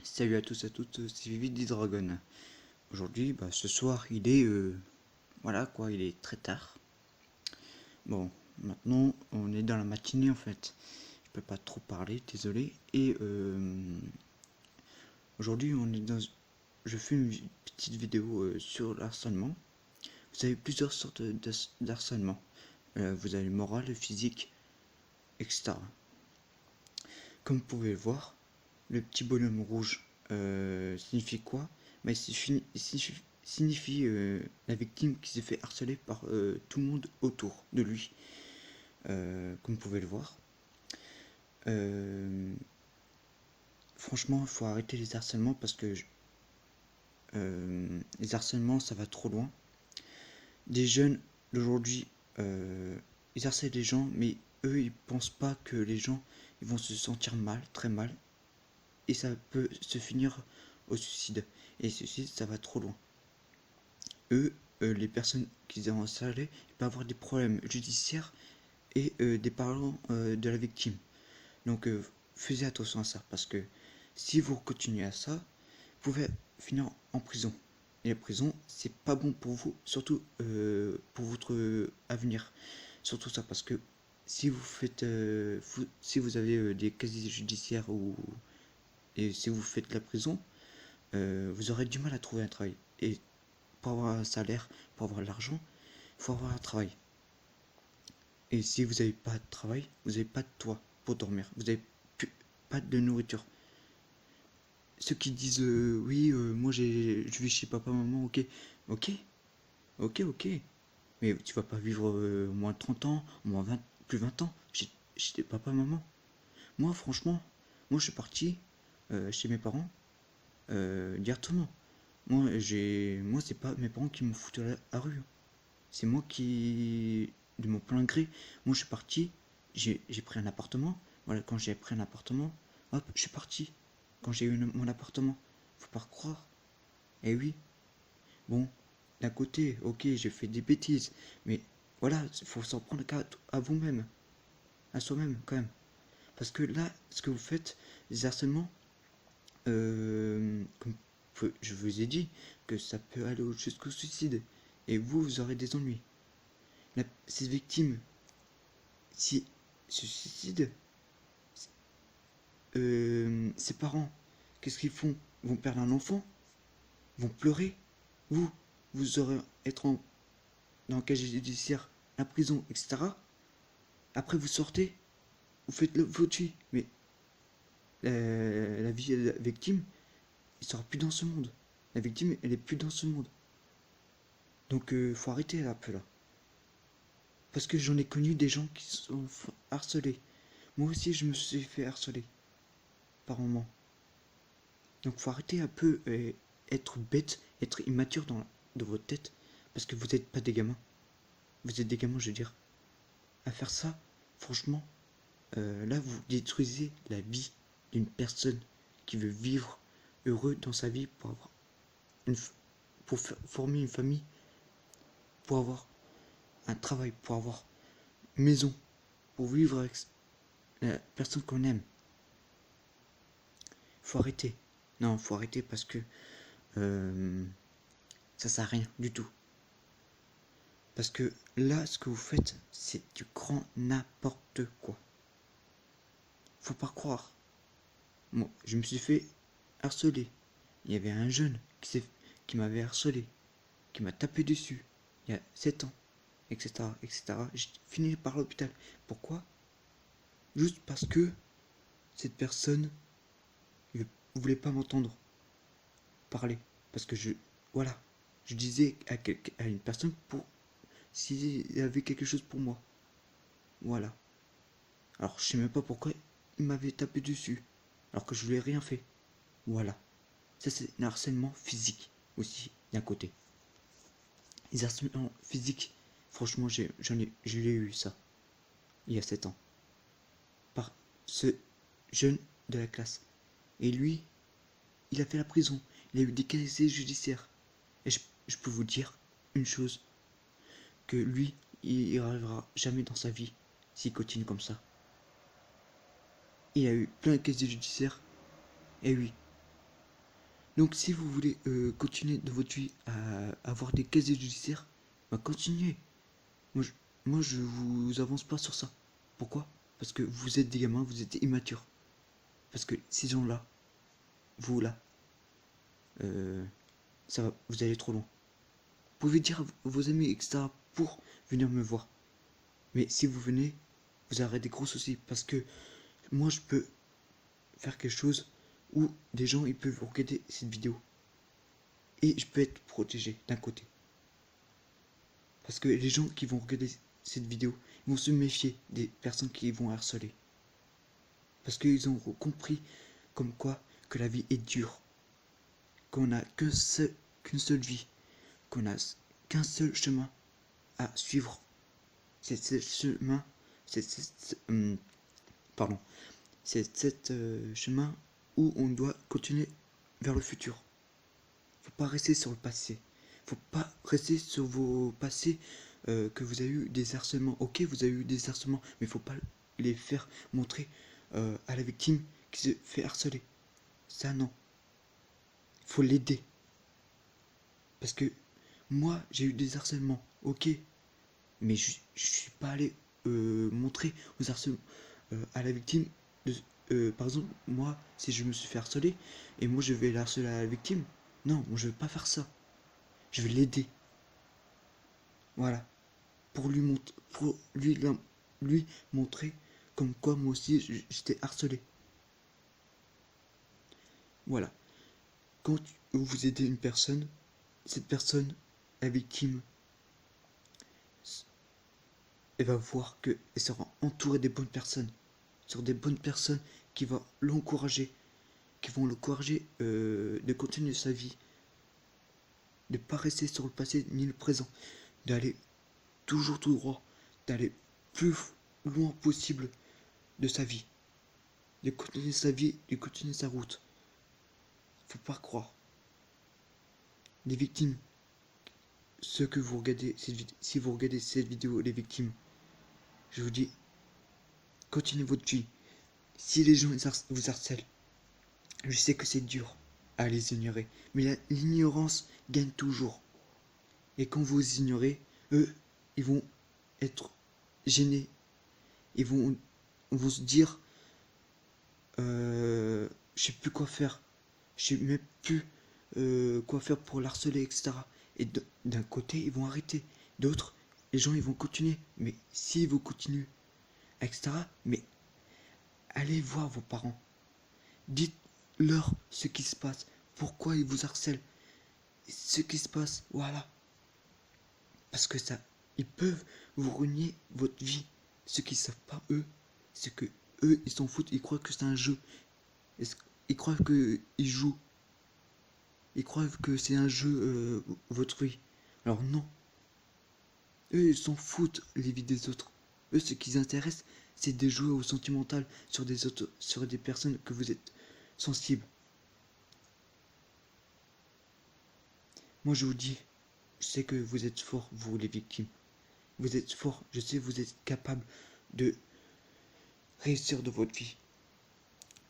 Salut à tous et à toutes, c'est Vivi Dragon. Aujourd'hui, ce soir, il est voilà quoi, il est très tard. Bon, maintenant, on est dans la matinée en fait. Je peux pas trop parler, désolé. Et aujourd'hui, je fais une petite vidéo sur l'harcèlement. Vous avez plusieurs sortes d'harcèlement. Vous avez le moral, le physique, etc. Comme vous pouvez le voir, le petit bonhomme rouge signifie quoi? Il signifie la victime qui s'est fait harceler par tout le monde autour de lui. Comme vous pouvez le voir. Franchement, il faut arrêter les harcèlements parce que les harcèlements, ça va trop loin. Des jeunes d'aujourd'hui, ils harcèlent les gens, mais eux, ils pensent pas que les gens ils vont se sentir mal, très mal, et ça peut se finir au suicide. Et le suicide, ça va trop loin. Eux, les personnes qui ont harcelé, ils peuvent avoir des problèmes judiciaires et des parents de la victime. Donc faites attention à ça, parce que si vous continuez à ça, vous pouvez finir en prison. Et la prison, c'est pas bon pour vous, surtout pour votre avenir. Surtout ça, parce que si vous faites, si vous avez des casiers judiciaires et si vous faites la prison, vous aurez du mal à trouver un travail. Et pour avoir un salaire, pour avoir de l'argent, il faut avoir un travail. Et si vous n'avez pas de travail, vous n'avez pas de toit pour dormir. Vous n'avez pas de nourriture. Ceux qui disent oui, moi je vis chez papa, maman, ok, ok, ok. Mais tu vas pas vivre moins 30 ans, moins 20, plus 20 ans chez tes papa, maman. Moi, franchement, moi je suis parti chez mes parents directement. Moi c'est pas mes parents qui m'ont foutu à la rue. C'est moi qui, de mon plein gré, moi je suis parti, j'ai pris un appartement. Voilà, quand j'ai pris un appartement, hop, je suis parti. Quand j'ai eu mon appartement, faut pas croire. Eh oui, bon, d'un côté, ok, j'ai fait des bêtises, mais voilà, il faut s'en prendre à vous-même, à soi-même quand même. Parce que là, ce que vous faites, les harcèlements, comme je vous ai dit, que ça peut aller jusqu'au suicide. Et vous aurez des ennuis. Ces victimes, si se suicident, ses parents, qu'est-ce qu'ils font? Ils vont perdre un enfant? Ils vont pleurer? Vous, vous aurez être dans le casier judiciaire, la prison, etc. Après, vous sortez, vous faites votre vie. Mais la vie de la victime, il sera plus dans ce monde. La victime, elle est plus dans ce monde. Donc, faut arrêter un peu là. Parce que j'en ai connu des gens qui sont harcelés. Moi aussi, je me suis fait harceler par moment. Donc faut arrêter un peu être bête, être immature dans votre tête, parce que vous n'êtes pas des gamins. Vous êtes des gamins, je veux dire. À faire ça, franchement, là vous détruisez la vie d'une personne qui veut vivre heureux dans sa vie pour avoir pour former une famille, pour avoir un travail, pour avoir une maison, pour vivre avec la personne qu'on aime. Faut arrêter. Non, faut arrêter parce que ça sert à rien du tout. Parce que là, ce que vous faites, c'est du grand n'importe quoi. Faut pas croire. Moi, je me suis fait harceler. Il y avait un jeune qui m'avait harcelé, qui m'a tapé dessus, il y a 7 ans, etc., etc. J'ai fini par l'hôpital. Pourquoi? Juste parce que cette personne ne voulait pas m'entendre parler. Parce que voilà, je disais à une personne pour s'il y avait quelque chose pour moi. Voilà. Alors je sais même pas pourquoi il m'avait tapé dessus, alors que je lui ai rien fait. Voilà. Ça c'est un harcèlement physique aussi, d'un côté. Les harcèlements physiques, franchement je l'ai eu ça, il y a 7 ans. Par ce jeune de la classe. Et lui, il a fait la prison. Il a eu des casiers judiciaires. Et je peux vous dire une chose, que lui, il arrivera jamais dans sa vie s'il continue comme ça. Il a eu plein de casiers judiciaires Eh oui. Donc si vous voulez continuer de votre vie à avoir des casiers judiciaires, bah continuez. Moi je, moi je vous avance pas sur ça. Pourquoi? Parce que vous êtes des gamins, vous êtes immatures. Parce que ces gens-là, vous là, euh, ça va, vous allez trop loin. Vous pouvez dire à vos amis, etc. pour venir me voir. Mais si vous venez, vous aurez des gros soucis. Parce que moi je peux faire quelque chose où des gens ils peuvent regarder cette vidéo. Et je peux être protégé d'un côté. Parce que les gens qui vont regarder cette vidéo, ils vont se méfier des personnes qui vont harceler. Parce qu'ils ont compris comme quoi que la vie est dure. Qu'on n'a qu'une seule vie. Qu'on n'a qu'un seul chemin à suivre. C'est ce chemin. Pardon. C'est cet chemin où on doit continuer vers le futur. Faut pas rester sur le passé. Faut pas rester sur vos passés que vous avez eu des harcèlements. Ok, vous avez eu des harcèlements, mais faut pas les faire montrer à la victime qui se fait harceler. Ça non. Faut l'aider. Parce que moi, j'ai eu des harcèlements. Ok, mais je suis pas allé montrer aux harcèlements à la victime. Par exemple, moi, si je me suis fait harceler et moi je vais harceler à la victime, non, moi je vais pas faire ça. Je vais l'aider. Voilà. Pour lui montrer comme quoi moi aussi j'étais harcelé. Voilà. Quand vous aidez une personne, cette personne, la victime, elle va voir qu'elle sera entourée des bonnes personnes. Sur des bonnes personnes qui vont l'encourager, de continuer sa vie, de ne pas rester sur le passé ni le présent, d'aller toujours tout droit, d'aller plus loin possible de sa vie, de continuer sa vie, de continuer sa route. Faut pas croire. Les victimes, ceux que vous regardez, si vous regardez cette vidéo, les victimes, je vous dis, continuez votre vie. Si les gens vous harcèlent, je sais que c'est dur à les ignorer, mais l'ignorance gagne toujours. Et quand vous ignorez, eux, ils vont être gênés. Ils vont se dire, je sais plus quoi faire. Je sais même plus quoi faire pour l'harceler, etc. Et d'un côté, ils vont arrêter. D'autres, les gens, ils vont continuer. Mais s'ils vont continuer, etc., mais allez voir vos parents. Dites-leur ce qui se passe. Pourquoi ils vous harcèlent. Ce qui se passe, voilà. Parce que ça, ils peuvent vous ruiner votre vie. Ce qu'ils savent pas, eux, c'est que eux, ils s'en foutent. Ils croient que c'est un jeu. Ils croient qu'ils jouent. Ils croient que c'est un jeu, votre vie. Alors non. Eux, ils s'en foutent les vies des autres. Eux, ce qui les intéresse, c'est de jouer au sentimental sur des autres, sur des personnes que vous êtes sensibles. Moi, je vous dis, je sais que vous êtes forts, vous les victimes. Vous êtes forts, je sais que vous êtes capables de réussir dans votre vie,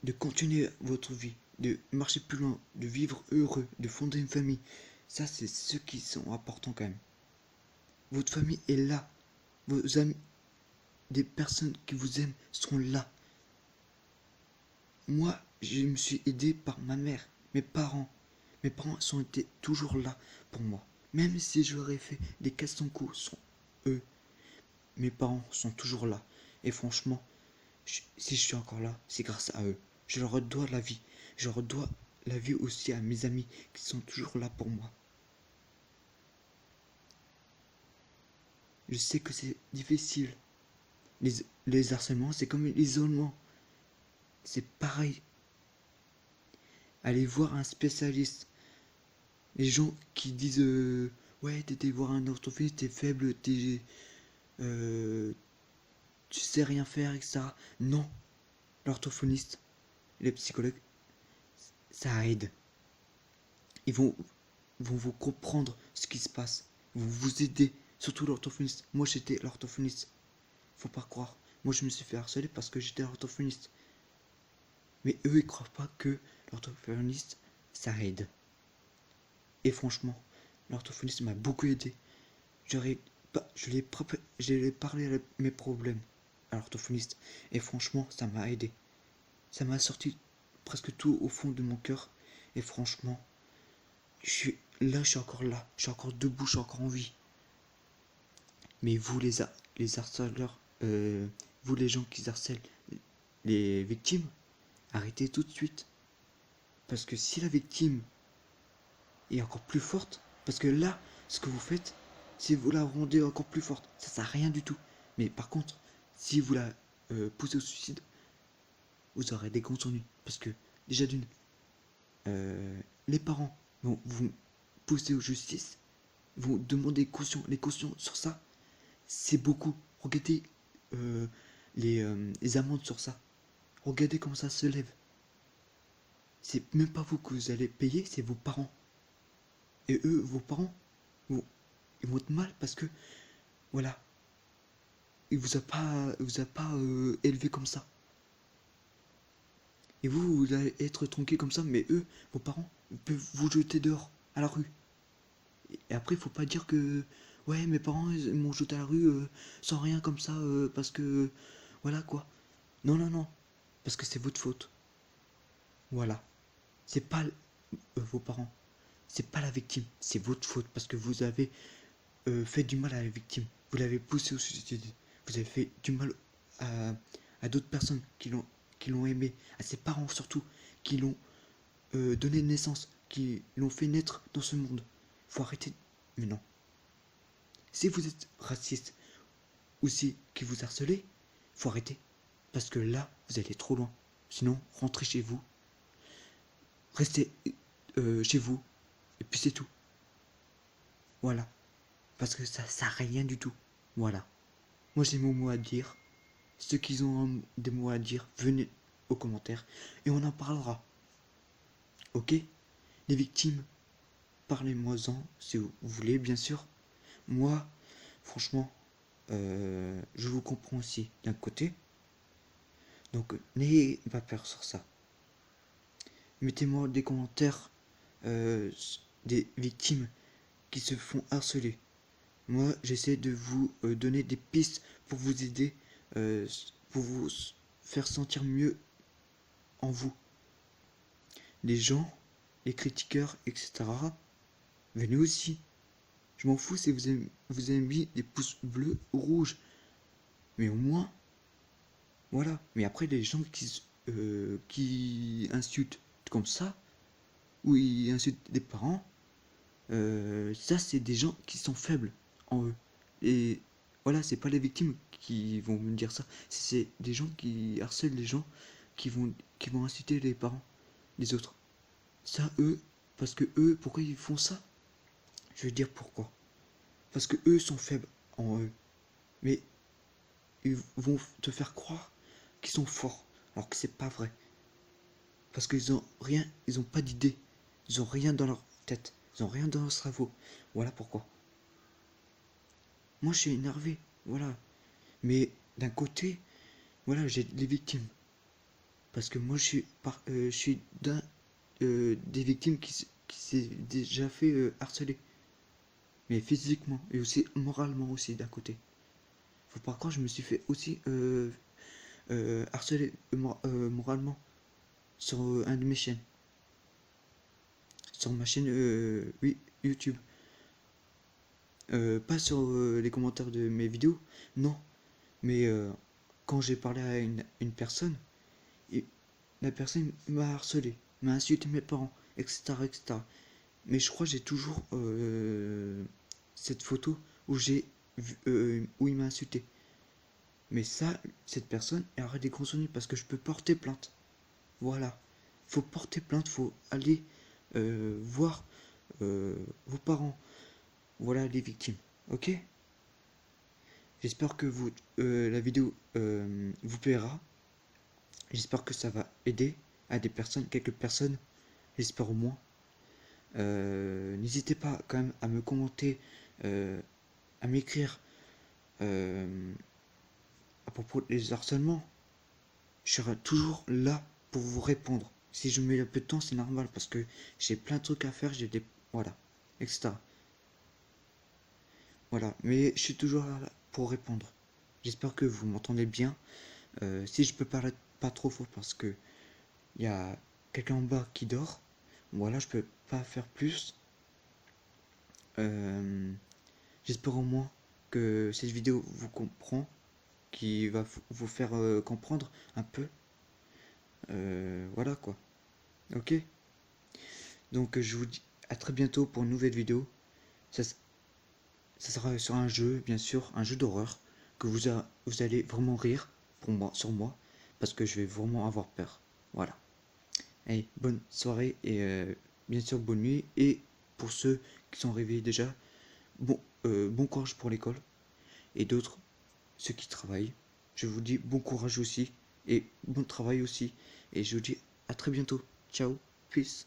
de continuer votre vie, de marcher plus loin, de vivre heureux, de fonder une famille. Ça, c'est ce qui sont importants quand même. Votre famille est là. Vos amis, des personnes qui vous aiment sont là. Moi, je me suis aidé par ma mère, mes parents. Mes parents sont été toujours là pour moi. Même si j'aurais fait des casse-ton-cou, sont eux. Mes parents sont toujours là. Et franchement, si je suis encore là, c'est grâce à eux. Je leur dois la vie. Je leur dois la vie aussi à mes amis qui sont toujours là pour moi. Je sais que c'est difficile. Les harcèlements, c'est comme l'isolement. C'est pareil. Allez voir un spécialiste. Les gens qui disent ouais, t'es voir un orthophoniste, t'es faible, tu sais rien faire, etc. Non. L'orthophoniste, les psychologues, ça aide. Ils vont vous comprendre ce qui se passe. Ils vont vous aider. Surtout l'orthophoniste. Moi, j'étais l'orthophoniste. Faut pas croire. Moi, je me suis fait harceler parce que j'étais orthophoniste. Mais eux, ils croient pas que l'orthophoniste, ça aide. Et franchement, l'orthophoniste m'a beaucoup aidé. Je l'ai parlé à mes problèmes à l'orthophoniste. Et franchement, ça m'a aidé. Ça m'a sorti presque tout au fond de mon cœur. Et franchement, je suis encore là. Je suis encore debout, je suis encore en vie. Mais vous, les harceleurs, vous, les gens qui harcèlent les victimes, arrêtez tout de suite. Parce que si la victime est encore plus forte, parce que là, ce que vous faites, c'est vous la rendez encore plus forte. Ça sert à rien du tout. Mais par contre, si vous la poussez au suicide, vous aurez des grands ennuis. Parce que, déjà d'une, les parents vont vous pousser aux justice, vont demander caution. Les cautions sur ça, c'est beaucoup. Regardez les amendes sur ça. Regardez comment ça se lève. C'est même pas vous que vous allez payer, c'est vos parents. Et eux, vos parents, ils vont être mal parce que, voilà, il vous a pas élevé comme ça. Et vous allez être tranquille comme ça, mais eux, vos parents, ils peuvent vous jeter dehors, à la rue. Et après, il faut pas dire que, ouais, mes parents, ils m'ont jeté à la rue sans rien comme ça, parce que, voilà quoi. Non, non, non, parce que c'est votre faute. Voilà. C'est pas vos parents, c'est pas la victime, c'est votre faute parce que vous avez fait du mal à la victime. Vous l'avez poussé au suicide. Vous avez fait du mal à d'autres personnes qui l'ont aimé, à ses parents surtout, qui l'ont donné naissance, qui l'ont fait naître dans ce monde. Faut arrêter. Mais non. Si vous êtes raciste ou si qui vous harcelez, faut arrêter. Parce que là, vous allez trop loin. Sinon, rentrez chez vous. Restez chez vous. Et puis c'est tout. Voilà. Parce que ça sert à rien du tout. Voilà. Moi j'ai mon mot à dire. Ceux qui ont des mots à dire, venez aux commentaires et on en parlera. Ok? Les victimes, parlez-moi-en si vous voulez, bien sûr. Moi, franchement, je vous comprends aussi d'un côté. Donc n'ayez pas peur sur ça. Mettez-moi des commentaires des victimes qui se font harceler. Moi, j'essaie de vous donner des pistes pour vous aider, pour vous faire sentir mieux en vous. Les gens, les critiqueurs, etc. Venez aussi. Je m'en fous si vous avez mis des pouces bleus ou rouges. Mais au moins, voilà. Mais après, les gens qui insultent comme ça, ou ils insultent des parents, ça, c'est des gens qui sont faibles en eux. Et voilà, c'est pas les victimes qui vont me dire ça. C'est des gens qui harcèlent les gens qui vont insulter les parents des autres. Ça, eux, parce que eux, pourquoi ils font ça? Je vais dire pourquoi. Parce que eux sont faibles en eux. Mais ils vont te faire croire qu'ils sont forts, alors que c'est pas vrai. Parce qu'ils ont rien, ils ont pas d'idée. Ils ont rien dans leur tête. Ils ont rien dans leur cerveau. Voilà pourquoi. Moi, je suis énervé. Voilà. Mais d'un côté, voilà, j'ai les victimes. Parce que moi, je suis des victimes qui s'est déjà fait harceler. Mais physiquement et aussi moralement aussi d'un côté. Faut pas croire, je me suis fait aussi harceler moralement sur un de mes chaînes. Sur ma chaîne oui, YouTube. Pas sur les commentaires de mes vidéos, non. Mais quand j'ai parlé à une personne, et la personne m'a harcelé, m'a insulté mes parents, etc., etc. Mais je crois que j'ai toujours cette photo où où il m'a insulté. Mais ça, cette personne, elle aurait des gros ennuis parce que je peux porter plainte. Voilà. Faut porter plainte, faut aller voir vos parents. Voilà les victimes. Ok? J'espère que la vidéo vous plaira. J'espère que ça va aider à des personnes, quelques personnes. J'espère au moins. N'hésitez pas quand même à me commenter, à m'écrire à propos des harcèlements. Je serai toujours là pour vous répondre. Si je mets un peu de temps, c'est normal parce que j'ai plein de trucs à faire, j'ai des... Voilà, etc. Voilà, mais je suis toujours là pour répondre. J'espère que vous m'entendez bien. Si je peux parler pas trop fort parce que il y a quelqu'un en bas qui dort, voilà, je peux pas faire plus. Euh, J'espère au moins que cette vidéo vous comprend, qui va vous faire comprendre un peu. Voilà quoi. Ok. Donc je vous dis à très bientôt pour une nouvelle vidéo. Ça, ça sera sur un jeu, bien sûr, un jeu d'horreur que vous allez vraiment rire pour moi, sur moi, parce que je vais vraiment avoir peur. Voilà. Allez, bonne soirée et bien sûr bonne nuit. Et pour ceux qui sont réveillés déjà, bon courage pour l'école. Et d'autres, ceux qui travaillent, je vous dis bon courage aussi et bon travail aussi. Et je vous dis à très bientôt. Ciao, peace.